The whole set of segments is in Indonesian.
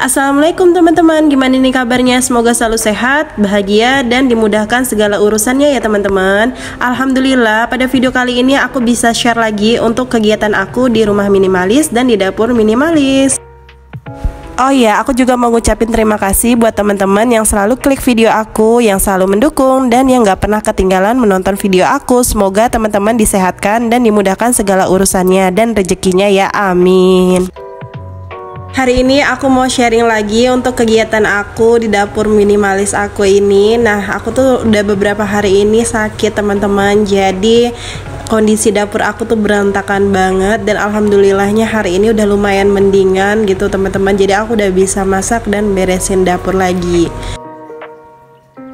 Assalamualaikum teman-teman, gimana nih kabarnya? Semoga selalu sehat, bahagia, dan dimudahkan segala urusannya ya teman-teman. Alhamdulillah, pada video kali ini aku bisa share lagi untuk kegiatan aku di rumah minimalis dan di dapur minimalis. Oh iya, aku juga mau ngucapin terima kasih buat teman-teman yang selalu klik video aku, yang selalu mendukung, dan yang gak pernah ketinggalan menonton video aku. Semoga teman-teman disehatkan dan dimudahkan segala urusannya dan rezekinya ya, amin. Hari ini aku mau sharing lagi untuk kegiatan aku di dapur minimalis aku ini. Nah, aku tuh udah beberapa hari ini sakit teman-teman. Jadi kondisi dapur aku tuh berantakan banget. Dan alhamdulillahnya hari ini udah lumayan mendingan gitu teman-teman. Jadi aku udah bisa masak dan beresin dapur lagi.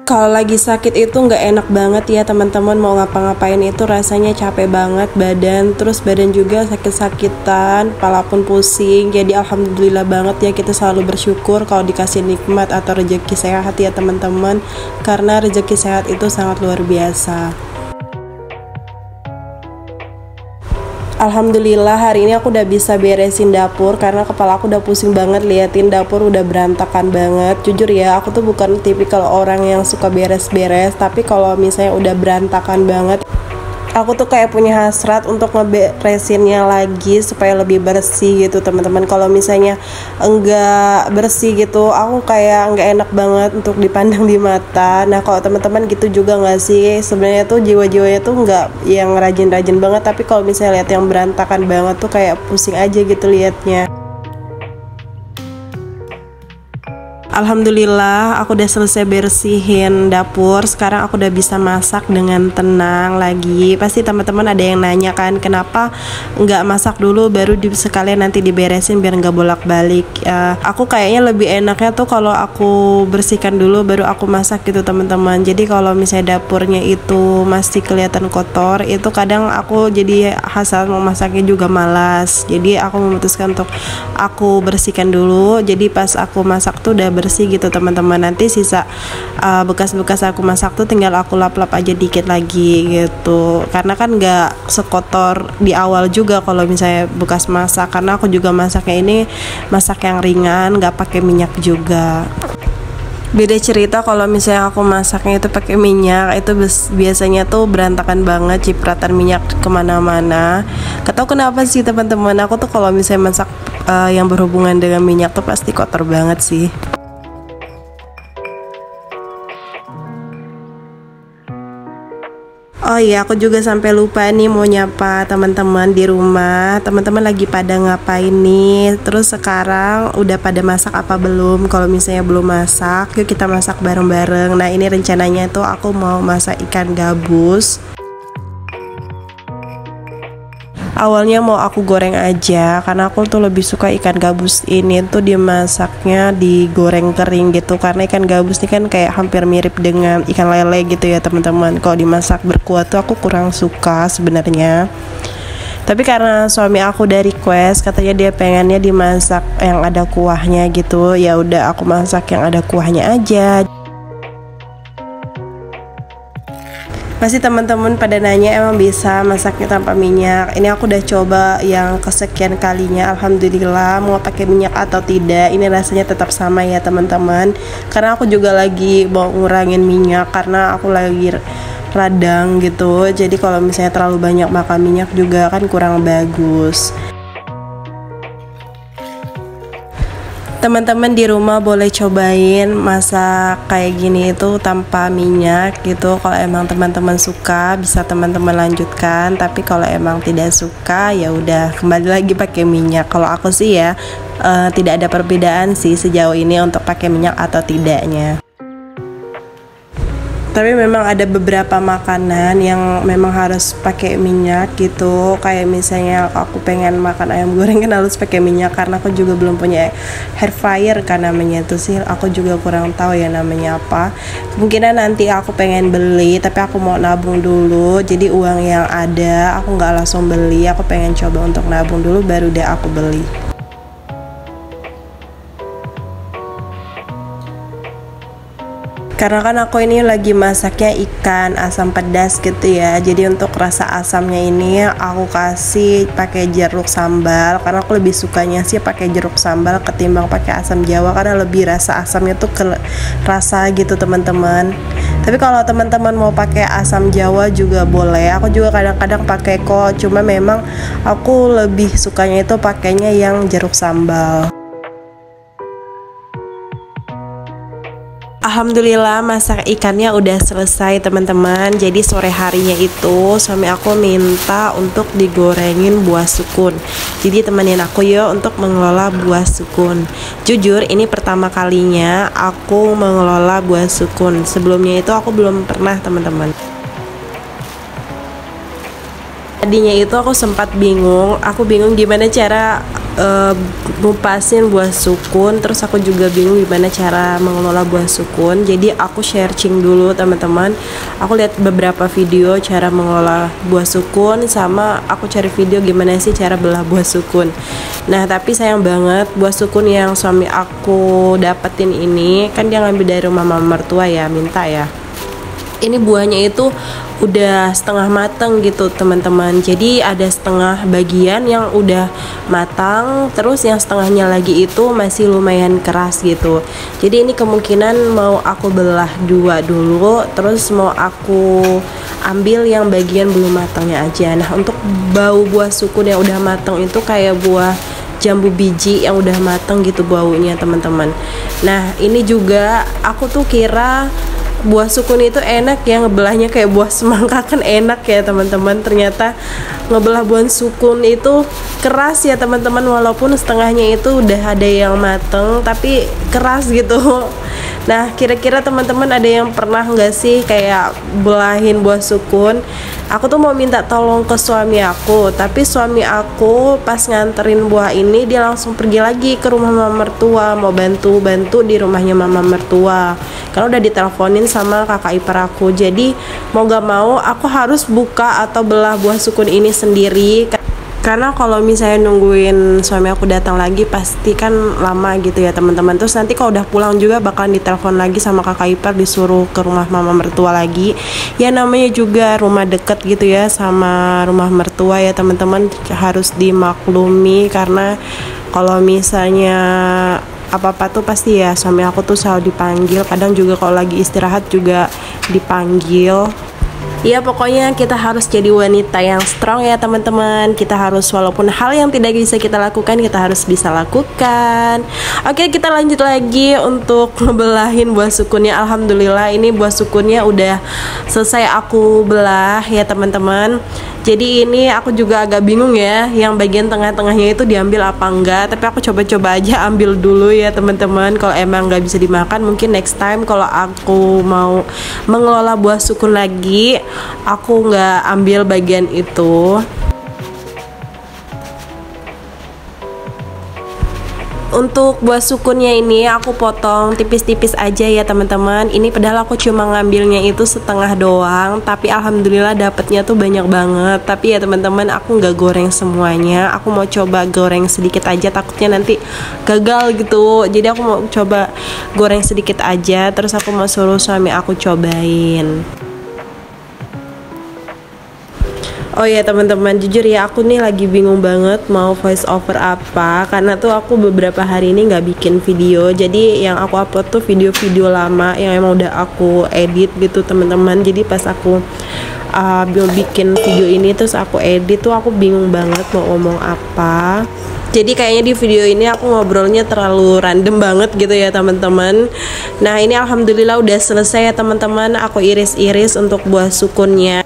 Kalau lagi sakit itu nggak enak banget ya teman-teman, mau ngapa-ngapain itu rasanya capek banget badan, terus badan juga sakit-sakitan, kepala pun pusing. Jadi alhamdulillah banget ya, kita selalu bersyukur kalau dikasih nikmat atau rezeki sehat ya teman-teman, karena rezeki sehat itu sangat luar biasa. Alhamdulillah hari ini aku udah bisa beresin dapur karena kepala aku udah pusing banget liatin dapur udah berantakan banget. Jujur ya, aku tuh bukan tipikal orang yang suka beres-beres, tapi kalau misalnya udah berantakan banget, aku tuh kayak punya hasrat untuk ngeberesinnya lagi supaya lebih bersih gitu teman-teman. Kalau misalnya enggak bersih gitu, aku kayak enggak enak banget untuk dipandang di mata. Nah, kalau teman-teman gitu juga nggak sih? Sebenarnya tuh jiwa-jiwanya tuh nggak yang rajin-rajin banget, tapi kalau misalnya lihat yang berantakan banget tuh kayak pusing aja gitu liatnya. Alhamdulillah aku udah selesai bersihin dapur. Sekarang aku udah bisa masak dengan tenang lagi. Pasti teman-teman ada yang nanya kan, kenapa nggak masak dulu baru sekalian nanti diberesin biar nggak bolak-balik. Aku kayaknya lebih enaknya tuh kalau aku bersihkan dulu baru aku masak gitu teman-teman. Jadi kalau misalnya dapurnya itu masih kelihatan kotor, itu kadang aku jadi hasrat mau masaknya juga malas. Jadi aku memutuskan untuk aku bersihkan dulu. Jadi pas aku masak tuh udah bersih gitu teman-teman. Nanti sisa bekas-bekas aku masak tuh tinggal aku lap-lap aja dikit lagi gitu, karena kan nggak sekotor di awal juga kalau misalnya bekas masak, karena aku juga masaknya ini masak yang ringan, nggak pakai minyak juga. Beda cerita kalau misalnya aku masaknya itu pakai minyak, itu biasanya tuh berantakan banget, cipratan minyak kemana-mana. Gak tau kenapa sih teman-teman, aku tuh kalau misalnya masak yang berhubungan dengan minyak tuh pasti kotor banget sih. Oh iya, aku juga sampai lupa nih mau nyapa teman-teman di rumah. Teman-teman lagi pada ngapain nih? Terus sekarang udah pada masak apa belum? Kalau misalnya belum masak, yuk kita masak bareng-bareng. Nah, ini rencananya tuh aku mau masak ikan gabus. Awalnya mau aku goreng aja karena aku tuh lebih suka ikan gabus ini tuh dimasaknya digoreng kering gitu, karena ikan gabus ini kan kayak hampir mirip dengan ikan lele gitu ya teman-teman. Kalau dimasak berkuah tuh aku kurang suka sebenarnya. Tapi karena suami aku dari request, katanya dia pengennya dimasak yang ada kuahnya gitu. Ya udah aku masak yang ada kuahnya aja. Pasti teman-teman pada nanya emang bisa masaknya tanpa minyak. Ini aku udah coba yang kesekian kalinya, alhamdulillah. Mau pakai minyak atau tidak, ini rasanya tetap sama ya teman-teman. Karena aku juga lagi mau ngurangin minyak karena aku lagi radang gitu. Jadi kalau misalnya terlalu banyak makan minyak juga kan kurang bagus. Teman-teman di rumah boleh cobain masak kayak gini itu tanpa minyak gitu. Kalau emang teman-teman suka bisa teman-teman lanjutkan, tapi kalau emang tidak suka ya udah kembali lagi pakai minyak. Kalau aku sih ya tidak ada perbedaan sih sejauh ini untuk pakai minyak atau tidaknya. Tapi memang ada beberapa makanan yang memang harus pakai minyak gitu. Kayak misalnya aku pengen makan ayam goreng kan harus pakai minyak, karena aku juga belum punya air fryer kan namanya itu sih. Aku juga kurang tahu ya namanya apa. Kemungkinan nanti aku pengen beli, tapi aku mau nabung dulu. Jadi uang yang ada aku nggak langsung beli. Aku pengen coba untuk nabung dulu baru deh aku beli. Karena kan aku ini lagi masaknya ikan asam pedas gitu ya. Jadi untuk rasa asamnya ini aku kasih pakai jeruk sambal, karena aku lebih sukanya sih pakai jeruk sambal ketimbang pakai asam jawa, karena lebih rasa asamnya tuh rasa gitu teman-teman. Tapi kalau teman-teman mau pakai asam jawa juga boleh. Aku juga kadang-kadang pakai kok. Cuma memang aku lebih sukanya itu pakainya yang jeruk sambal. Alhamdulillah masak ikannya udah selesai teman-teman. Jadi sore harinya itu suami aku minta untuk digorengin buah sukun. Jadi temenin aku yuk untuk mengelola buah sukun. Jujur ini pertama kalinya aku mengelola buah sukun. Sebelumnya itu aku belum pernah teman-teman. Tadinya itu aku sempat bingung, gimana cara ngupasin buah sukun. Terus aku juga bingung gimana cara mengelola buah sukun. Jadi aku searching dulu teman-teman. Aku lihat beberapa video cara mengelola buah sukun, sama aku cari video gimana sih cara belah buah sukun. Nah tapi sayang banget buah sukun yang suami aku dapetin ini kan dia ngambil dari rumah mama mertua ya, minta ya. Ini buahnya itu udah setengah matang gitu teman-teman. Jadi ada setengah bagian yang udah matang, terus yang setengahnya lagi itu masih lumayan keras gitu. Jadi ini kemungkinan mau aku belah dua dulu, terus mau aku ambil yang bagian belum matangnya aja. Nah untuk bau buah sukun yang udah matang itu kayak buah jambu biji yang udah matang gitu baunya teman-teman. Nah ini juga aku tuh kira buah sukun itu enak ya, ngebelahnya kayak buah semangka kan enak ya teman-teman. Ternyata ngebelah buah sukun itu keras ya teman-teman, walaupun setengahnya itu udah ada yang mateng tapi keras gitu. Nah kira-kira teman-teman ada yang pernah nggak sih kayak belahin buah sukun? Aku tuh mau minta tolong ke suami aku, tapi suami aku pas nganterin buah ini dia langsung pergi lagi ke rumah mama mertua, mau bantu di rumahnya mama mertua. Karena udah diteleponin sama kakak ipar aku. Jadi mau gak mau aku harus buka atau belah buah sukun ini sendiri. Karena kalau misalnya nungguin suami aku datang lagi pasti kan lama gitu ya teman-teman. Terus nanti kalau udah pulang juga bakalan ditelepon lagi sama kakak ipar, disuruh ke rumah mama mertua lagi. Ya namanya juga rumah deket gitu ya sama rumah mertua ya teman-teman, harus dimaklumi. Karena kalau misalnya apa-apa tuh pasti ya suami aku tuh selalu dipanggil. Kadang juga kalau lagi istirahat juga dipanggil. Ya pokoknya kita harus jadi wanita yang strong ya teman-teman. Kita harus, walaupun hal yang tidak bisa kita lakukan, kita harus bisa lakukan. Oke kita lanjut lagi untuk ngebelahin buah sukunnya. Alhamdulillah ini buah sukunnya udah selesai aku belah ya teman-teman. Jadi ini aku juga agak bingung ya, yang bagian tengah-tengahnya itu diambil apa enggak. Tapi aku coba-coba aja ambil dulu ya teman-teman. Kalau emang nggak bisa dimakan, mungkin next time kalau aku mau mengelola buah sukun lagi, aku nggak ambil bagian itu. Untuk buah sukunnya ini aku potong tipis-tipis aja ya teman-teman. Ini padahal aku cuma ngambilnya itu setengah doang, tapi alhamdulillah dapetnya tuh banyak banget. Tapi ya teman-teman, aku nggak goreng semuanya. Aku mau coba goreng sedikit aja, takutnya nanti gagal gitu. Jadi aku mau coba goreng sedikit aja, terus aku mau suruh suami aku cobain. Oh ya teman-teman, jujur ya aku nih lagi bingung banget mau voice over apa. Karena tuh aku beberapa hari ini nggak bikin video. Jadi yang aku upload tuh video-video lama yang emang udah aku edit gitu teman-teman. Jadi pas aku bikin video ini terus aku edit tuh aku bingung banget mau ngomong apa. Jadi kayaknya di video ini aku ngobrolnya terlalu random banget gitu ya teman-teman. Nah ini alhamdulillah udah selesai ya teman-teman. Aku iris-iris untuk buah sukunnya.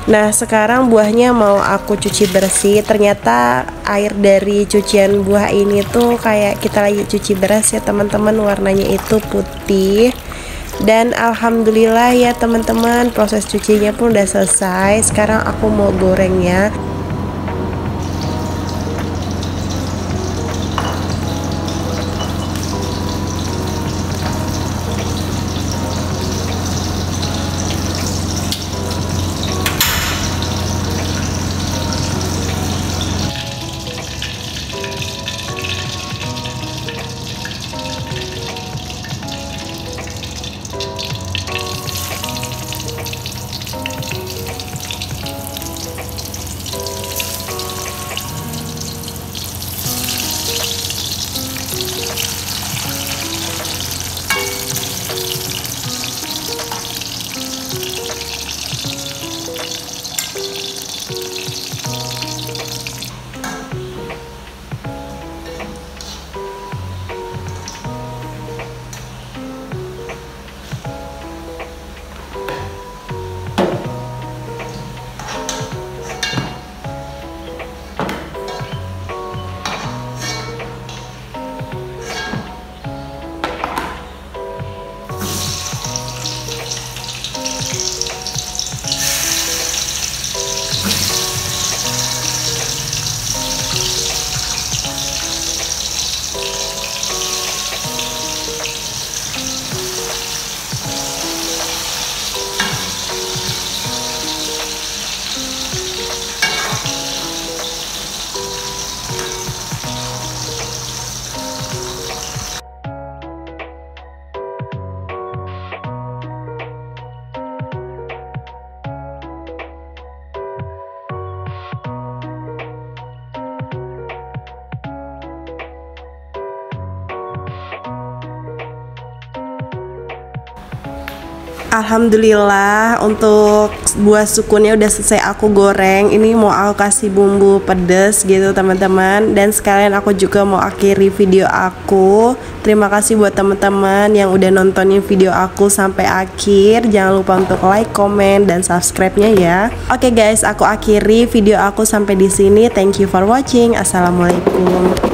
Nah sekarang buahnya mau aku cuci bersih. Ternyata air dari cucian buah ini tuh kayak kita lagi cuci beras ya teman-teman. Warnanya itu putih. Dan alhamdulillah ya teman-teman, proses cucinya pun udah selesai. Sekarang aku mau gorengnya. Alhamdulillah untuk buah sukunnya udah selesai aku goreng. Ini mau aku kasih bumbu pedas gitu teman-teman. Dan sekalian aku juga mau akhiri video aku. Terima kasih buat teman-teman yang udah nontonin video aku sampai akhir. Jangan lupa untuk like, komen, dan subscribe-nya ya. Oke guys, aku akhiri video aku sampai di sini. Thank you for watching. Assalamualaikum.